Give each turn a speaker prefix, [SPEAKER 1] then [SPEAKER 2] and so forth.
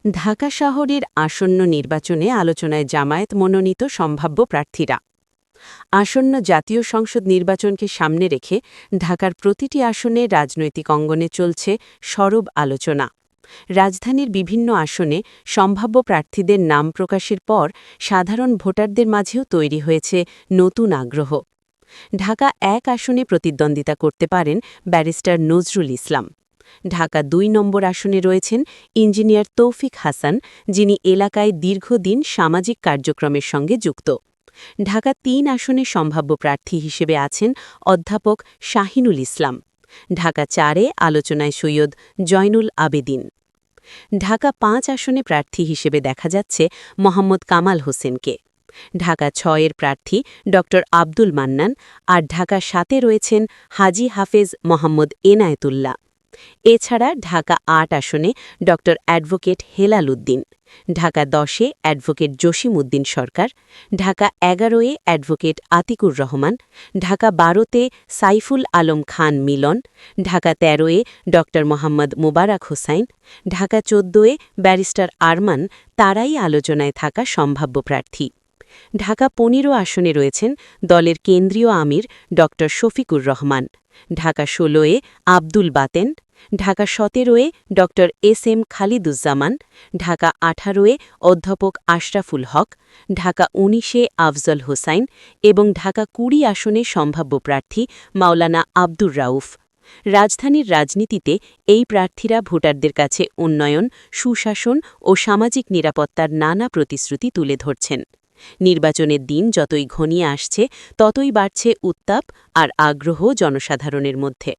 [SPEAKER 1] ঢাকা শহরের আসন্ন নির্বাচনে আলোচনায় জামায়াত মনোনীত সম্ভাব্য প্রার্থীরা। আসন্ন জাতীয় সংসদ নির্বাচনকে সামনে রেখে ঢাকার প্রতিটি আসনে রাজনৈতিক অঙ্গনে চলছে সরব আলোচনা। রাজধানীর বিভিন্ন আসনে সম্ভাব্য প্রার্থীদের নাম প্রকাশের পর সাধারণ ভোটারদের মাঝেও তৈরি হয়েছে নতুন আগ্রহ। ঢাকা ১ আসনে প্রতিদ্বন্দ্বিতা করতে পারেন ব্যারিস্টার নজরুল ইসলাম। ঢাকা ২ নম্বর আসনে রয়েছেন ইঞ্জিনিয়ার তৌফিক হাসান, যিনি এলাকায় দীর্ঘদিন সামাজিক কার্যক্রমের সঙ্গে যুক্ত। ঢাকা ৩ আসনে সম্ভাব্য প্রার্থী হিসেবে আছেন অধ্যাপক শাহিনুল ইসলাম। ঢাকা ৪-এ আলোচনায় সৈয়দ জয়নুল আবেদিন। ঢাকা ৫ আসনে প্রার্থী হিসেবে দেখা যাচ্ছে মোহাম্মদ কামাল হোসেনকে। ঢাকা ৬-এর প্রার্থী ড আব্দুল মান্নান, আর ঢাকা ৭-এ রয়েছেন হাজী হাফেজ মোহাম্মদ এনায়েতুল্লাহ। এছাড়া ঢাকা ৮ আসনে ড অ্যাডভোকেট হেলাল উদ্দিন, ঢাকা ১০-এ অ্যাডভোকেট জসিম উদ্দিন সরকার, ঢাকা ১১-এ অ্যাডভোকেট আতিকুর রহমান, ঢাকা ১২-তে সাইফুল আলম খান মিলন, ঢাকা ১৩-এ ড মোহাম্মদ মোবারক হোসাইন, ঢাকা ১৪-এ ব্যারিস্টার আরমান তারাই আলোচনায় থাকা সম্ভাব্য প্রার্থী। ঢাকা ১৫ আসনে রয়েছেন দলের কেন্দ্রীয় আমির ড শফিকুর রহমান, ঢাকা ১৬-এ আব্দুল বাতেন, ঢাকা ১৭-এ ড এস.এম. খালিদুজ্জামান, ঢাকা ১৮-এ অধ্যাপক আশরাফুল হক, ঢাকা ১৯-এ আফজল হোসাইন এবং ঢাকা ২০ আসনে সম্ভাব্য প্রার্থী মাওলানা আব্দুর রাউফ। রাজধানীর রাজনীতিতে এই প্রার্থীরা ভোটারদের কাছে উন্নয়ন, সুশাসন ও সামাজিক নিরাপত্তার নানা প্রতিশ্রুতি তুলে ধরছেন। নির্বাচনের দিন যতই ঘনিয়ে আসছে ততই বাড়ছে উত্তাপ আর আগ্রহ জনসাধারণের মধ্যে।